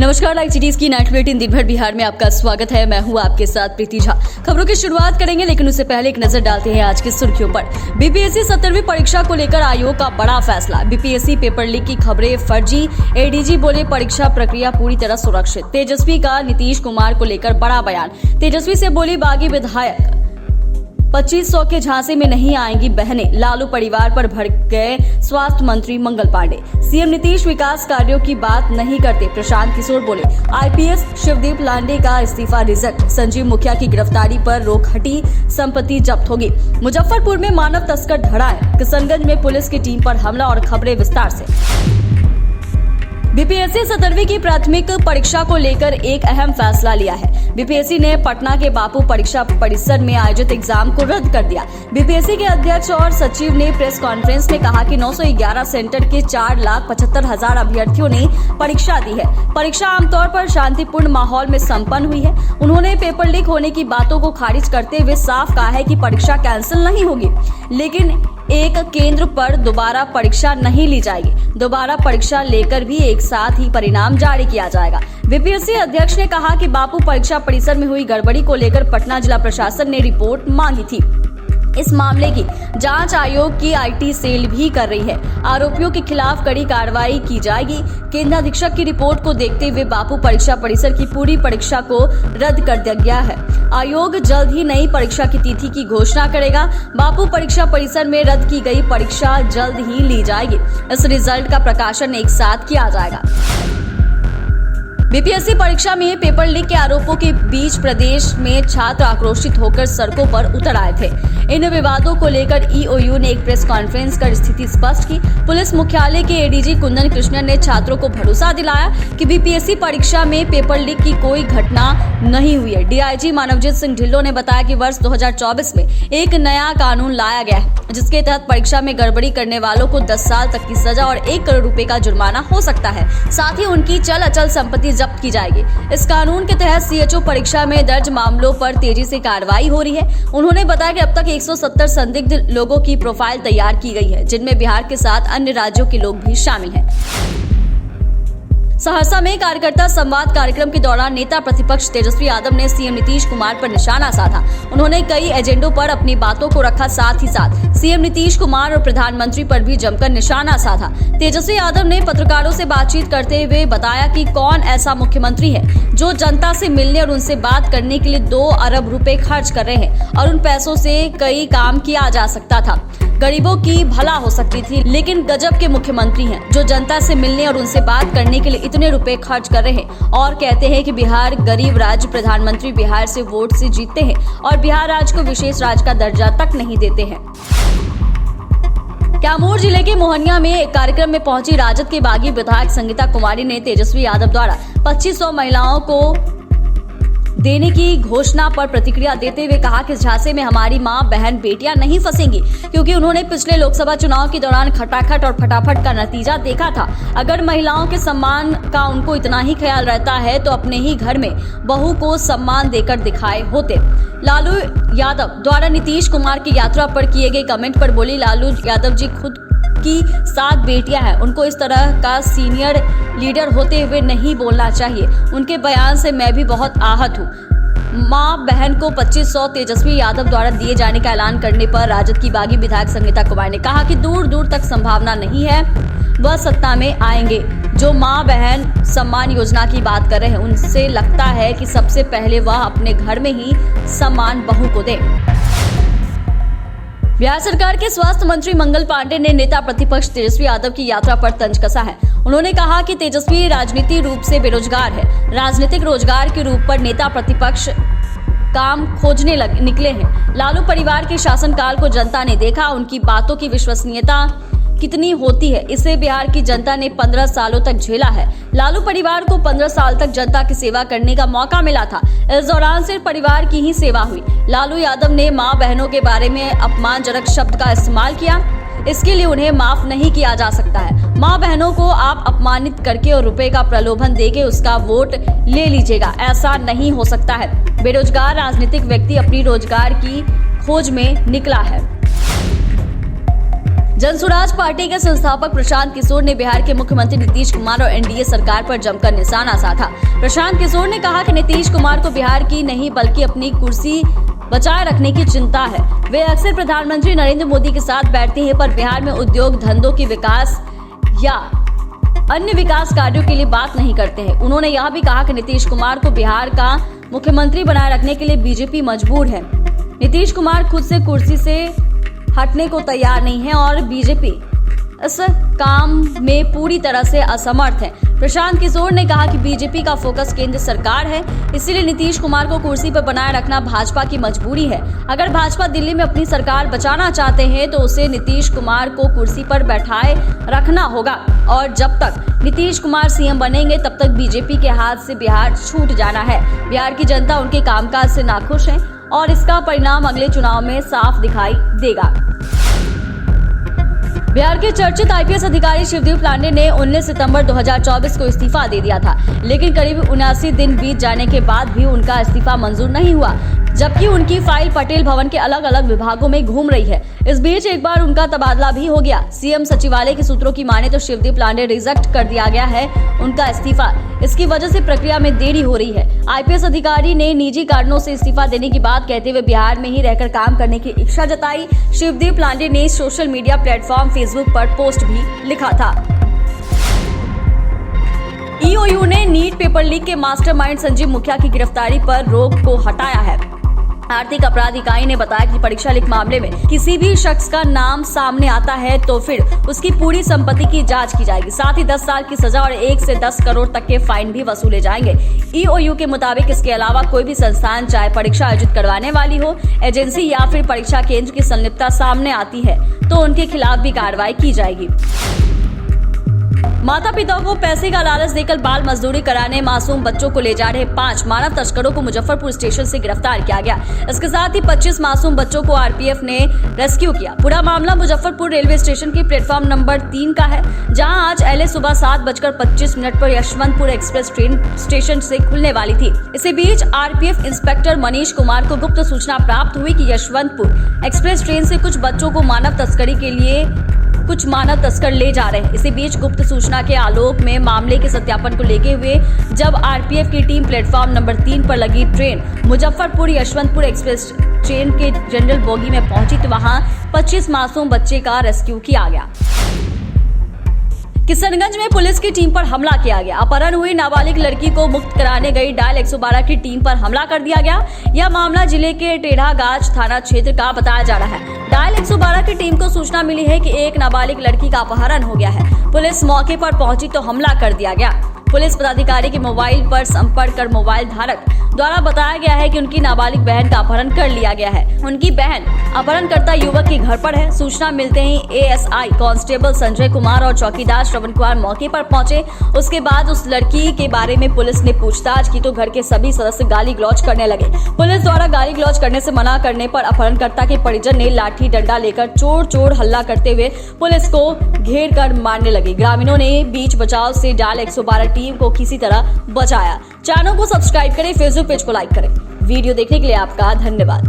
नमस्कार, live cities की 9 bulletin दिन भर बिहार में आपका स्वागत है। मैं हूं आपके साथ प्रीति झा। खबरों की शुरुआत करेंगे, लेकिन उससे पहले एक नजर डालते हैं आज की सुर्खियों पर। बीपीएससी 17वीं परीक्षा को लेकर आयोग का बड़ा फैसला। बीपीएससी पेपर लीक की खबरें फर्जी, एडीजी बोले परीक्षा प्रक्रिया पूरी तरह सुरक्षित। तेजस्वी का नीतीश कुमार को लेकर बड़ा बयान। तेजस्वी से बोली बागी विधायक 2500 के झांसे में नहीं आएंगी बहनें। लालू परिवार पर भड़क गए स्वास्थ्य मंत्री मंगल पांडे। सीएम नीतीश विकास कार्यों की बात नहीं करते, प्रशांत किशोर बोले। आईपीएस शिवदीप लांडे का इस्तीफा रिजेक्ट। संजीव मुखिया की गिरफ्तारी पर रोक हटी, संपत्ति जब्त होगी। मुजफ्फरपुर में मानव तस्कर धरा है। किशनगंज में पुलिस की टीम पर हमला और खबरें विस्तार से। बीपीएससी 17वीं की प्राथमिक परीक्षा को लेकर एक अहम फैसला लिया है। बीपीएससी ने पटना के बापू परीक्षा परिसर में आयोजित एग्जाम को रद्द कर दिया। बीपीएससी के अध्यक्ष और सचिव ने प्रेस कॉन्फ्रेंस में कहा कि 911 सेंटर के 4,75,000 अभ्यर्थियों ने परीक्षा दी है। परीक्षा आमतौर पर शांतिपूर्ण माहौल में संपन्न हुई है। उन्होंने पेपर लीक होने की बातों को खारिज करते हुए साफ कहा है कि परीक्षा कैंसिल नहीं होगी, लेकिन एक केंद्र पर दोबारा परीक्षा नहीं ली जाएगी। दोबारा परीक्षा लेकर भी एक साथ ही परिणाम जारी किया जाएगा। बीपीएससी अध्यक्ष ने कहा कि बापू परीक्षा परिसर में हुई गड़बड़ी को लेकर पटना जिला प्रशासन ने रिपोर्ट मांगी थी। इस मामले की जांच आयोग की आईटी सेल भी कर रही है। आरोपियों के खिलाफ कड़ी कार्रवाई की जाएगी। केंद्र अधीक्षक की रिपोर्ट को देखते हुए बापू परीक्षा परिसर की पूरी परीक्षा को रद्द कर दिया गया है। आयोग जल्द ही नई परीक्षा की तिथि की घोषणा करेगा। बापू परीक्षा परिसर में रद्द की गई परीक्षा जल्द ही ली जाएगी। इस रिजल्ट का प्रकाशन एक साथ किया जाएगा। बीपीएससी परीक्षा में पेपर लीक के आरोपों के बीच प्रदेश में छात्र आक्रोशित होकर सड़कों पर उतर आए थे। इन विवादों को लेकर ईओयू ने एक प्रेस कॉन्फ्रेंस कर स्थिति स्पष्ट की। पुलिस मुख्यालय के एडीजी कुंदन कृष्णन ने छात्रों को भरोसा दिलाया कि बीपीएससी परीक्षा में पेपर लीक की कोई घटना नहीं हुई है। डीआईजी मानवजीत सिंह ढिल्लों ने बताया कि वर्ष 2024 में एक नया कानून लाया गया है, जिसके तहत परीक्षा में गड़बड़ी करने वालों को 10 साल तक की सजा और 1 करोड़ रुपए का जुर्माना हो सकता है। साथ ही उनकी चल अचल संपत्ति जब्त की जाएगी। इस कानून के तहत सीएचओ परीक्षा में दर्ज मामलों पर तेजी से कार्रवाई हो रही है। उन्होंने बताया कि अब तक 170 संदिग्ध लोगों की प्रोफाइल तैयार की गई है, जिनमें बिहार के साथ अन्य राज्यों के लोग भी शामिल हैं। सहरसा में कार्यकर्ता संवाद कार्यक्रम के दौरान नेता प्रतिपक्ष तेजस्वी यादव ने सीएम नीतीश कुमार पर निशाना साधा। उन्होंने कई एजेंडों पर अपनी बातों को रखा, साथ ही साथ सीएम नीतीश कुमार और प्रधानमंत्री पर भी जमकर निशाना साधा। तेजस्वी यादव ने पत्रकारों से बातचीत करते हुए बताया कि कौन ऐसा मुख्यमंत्री है जो जनता से मिलने और उनसे बात करने के लिए 2 अरब रुपए खर्च कर रहे हैं और उन पैसों से कई काम किया जा सकता था, गरीबों की भला हो सकती थी, लेकिन गजब के मुख्यमंत्री हैं जो जनता से मिलने और उनसे बात करने के लिए इतने रुपए खर्च कर रहे हैं और कहते हैं कि बिहार गरीब राज्य, प्रधानमंत्री बिहार से वोट से जीतते हैं और बिहार राज्य को विशेष राज्य का दर्जा तक नहीं देते हैं। कैमूर जिले के मोहनिया में एक कार्यक्रम में पहुंची राजद के बागी विधायक संगीता कुमारी ने तेजस्वी यादव द्वारा 2500 महिलाओं को देने की घोषणा पर प्रतिक्रिया देते हुए कहा कि इस झांसे में हमारी मां, बहन, बेटियां नहीं फंसेंगी, क्योंकि उन्होंने पिछले लोकसभा चुनाव के दौरान खटाखट और फटाफट का नतीजा देखा था। अगर महिलाओं के सम्मान का उनको इतना ही ख्याल रहता है तो अपने ही घर में बहू को सम्मान देकर दिखाए होते। लालू यादव द्वारा नीतीश कुमार की यात्रा पर किए गए कमेंट पर बोली, लालू यादव जी खुद की 7 बेटियां हैं, उनको इस तरह का सीनियर लीडर होते हुए नहीं बोलना चाहिए। उनके बयान से मैं भी बहुत आहत हूँ। मां बहन को 2500 तेजस्वी यादव द्वारा दिए जाने का ऐलान करने पर राजद की बागी विधायक संगीता कुमार ने कहा कि दूर दूर तक संभावना नहीं है वह सत्ता में आएंगे। जो मां बहन सम्मान योजना की बात कर रहे हैं, उनसे लगता है कि सबसे पहले वह अपने घर में ही सम्मान बहू को दे। बिहार सरकार के स्वास्थ्य मंत्री मंगल पांडे ने नेता प्रतिपक्ष तेजस्वी यादव की यात्रा पर तंज कसा है। उन्होंने कहा कि तेजस्वी राजनीतिक रूप से बेरोजगार है, राजनीतिक रोजगार के रूप पर नेता प्रतिपक्ष काम खोजने निकले हैं। लालू परिवार के शासनकाल को जनता ने देखा, उनकी बातों की विश्वसनीयता कितनी होती है, इसे बिहार की जनता ने 15 सालों तक झेला है। लालू परिवार को 15 साल तक जनता की सेवा करने का मौका मिला था। इस दौरान सिर्फ परिवार की ही सेवा हुई। लालू यादव ने मां बहनों के बारे में अपमानजनक शब्द का इस्तेमाल किया, इसके लिए उन्हें माफ नहीं किया जा सकता है। मां बहनों को आप अपमानित करके और रुपए का प्रलोभन देके उसका वोट ले लीजिएगा, ऐसा नहीं हो सकता है। बेरोजगार राजनीतिक व्यक्ति अपनी रोजगार की खोज में निकला है। जनसुराज पार्टी के संस्थापक प्रशांत किशोर ने बिहार के मुख्यमंत्री नीतीश कुमार और एनडीए सरकार पर जमकर निशाना साधा। प्रशांत किशोर ने कहा कि नीतीश कुमार को बिहार की नहीं बल्कि अपनी कुर्सी बचाए रखने की चिंता है। वे अक्सर प्रधानमंत्री नरेंद्र मोदी के साथ बैठते हैं, पर बिहार में उद्योग धंधों के विकास या अन्य विकास कार्यों के लिए बात नहीं करते हैं। उन्होंने यह भी कहा कि नीतीश कुमार को बिहार का मुख्यमंत्री बनाए रखने के लिए बीजेपी मजबूर है। नीतीश कुमार खुद से कुर्सी से हटने को तैयार नहीं है और बीजेपी इस काम में पूरी तरह से असमर्थ है। प्रशांत किशोर ने कहा कि बीजेपी का फोकस केंद्र सरकार है, इसीलिए नीतीश कुमार को कुर्सी पर बनाए रखना भाजपा की मजबूरी है। अगर भाजपा दिल्ली में अपनी सरकार बचाना चाहते हैं तो उसे नीतीश कुमार को कुर्सी पर बैठाए रखना होगा और जब तक नीतीश कुमार सीएम बनेंगे तब तक बीजेपी के हाथ से बिहार छूट जाना है। बिहार की जनता उनके कामकाज से नाखुश है और इसका परिणाम अगले चुनाव में साफ दिखाई देगा। बिहार के चर्चित आईपीएस अधिकारी शिवदेव पांडे ने 19 सितंबर 2024 को इस्तीफा दे दिया था, लेकिन करीब 79 दिन बीत जाने के बाद भी उनका इस्तीफा मंजूर नहीं हुआ, जबकि उनकी फाइल पटेल भवन के अलग अलग विभागों में घूम रही है। इस बीच एक बार उनका तबादला भी हो गया। सीएम सचिवालय के सूत्रों की माने तो शिवदेव पांडे रिजेक्ट कर दिया गया है उनका इस्तीफा। इसकी वजह से प्रक्रिया में देरी हो रही है। आईपीएस अधिकारी ने निजी कारणों से इस्तीफा देने की बात कहते हुए बिहार में ही रहकर काम करने की इच्छा जताई। शिवदेव पांडे ने सोशल मीडिया प्लेटफॉर्म फेसबुक पर पोस्ट भी लिखा था। ईओयू ने नीट पेपर लीक के मास्टरमाइंड संजीव मुखिया की गिरफ्तारी पर रोक को हटाया है। आर्थिक अपराध इकाई ने बताया कि परीक्षा लीक मामले में किसी भी शख्स का नाम सामने आता है तो फिर उसकी पूरी संपत्ति की जांच की जाएगी। साथ ही 10 साल की सजा और 1 से 10 करोड़ तक के फाइन भी वसूले जाएंगे। ईओयू के मुताबिक इसके अलावा कोई भी संस्थान चाहे परीक्षा आयोजित करवाने वाली हो, एजेंसी या फिर परीक्षा केंद्र की संलिप्तता सामने आती है तो उनके खिलाफ भी कार्रवाई की जाएगी। माता पिता को पैसे का लालच देकर बाल मजदूरी कराने मासूम बच्चों को ले जा रहे 5 मानव तस्करों को मुजफ्फरपुर स्टेशन से गिरफ्तार किया गया। इसके साथ ही 25 मासूम बच्चों को आरपीएफ ने रेस्क्यू किया। पूरा मामला मुजफ्फरपुर रेलवे स्टेशन के प्लेटफॉर्म नंबर 3 का है, जहां आज एलए सुबह 7:25 पर यशवंतपुर एक्सप्रेस ट्रेन स्टेशन से खुलने वाली थी। इसी बीच आरपीएफ इंस्पेक्टर मनीष कुमार को गुप्त सूचना प्राप्त हुई कि यशवंतपुर एक्सप्रेस ट्रेन से कुछ बच्चों को मानव तस्करी के लिए कुछ मानव तस्कर ले जा रहे हैं। इसी बीच गुप्त सूचना के आलोक में मामले के सत्यापन को लेते हुए जब आरपीएफ की टीम प्लेटफॉर्म नंबर 3 पर लगी train Muzaffarpur Yeshwantpur express train के जनरल बोगी में पहुंची तो वहां 25 मासूम बच्चे का रेस्क्यू किया गया। किशनगंज में पुलिस की टीम पर हमला किया गया। अपहरण हुई नाबालिग लड़की को मुक्त कराने गई डायल 112 की टीम पर हमला कर दिया गया। यह मामला जिले के टेढ़ागाछ थाना क्षेत्र का बताया जा रहा है। डायल 112 की टीम को सूचना मिली है कि एक नाबालिग लड़की का अपहरण हो गया है। पुलिस मौके पर पहुंची तो हमला कर दिया गया। पुलिस पदाधिकारी के मोबाइल पर संपर्क कर मोबाइल धारक द्वारा बताया गया है कि उनकी नाबालिग बहन का अपहरण कर लिया गया है। उनकी बहन अपहरणकर्ता युवक के घर पर है। सूचना मिलते ही एएसआई कांस्टेबल संजय कुमार और चौकीदार श्रवण कुमार मौके पर पहुंचे। उसके बाद उस लड़की के बारे में पुलिस ने पूछताछ की तो घर के सभी सदस्य गाली गलौज करने लगे। पुलिस द्वारा गाली गलौज करने से मना करने पर अपहरणकर्ता के परिजन ने लाठी डंडा लेकर चोर चोर हल्ला करते हुए पुलिस को घेर कर मारने लगे। ग्रामीणों ने बीच बचाव से डायल 112 टीम को किसी तरह बचाया। चैनल को सब्सक्राइब करें, फेसबुक पेज को लाइक करें। वीडियो देखने के लिए आपका धन्यवाद।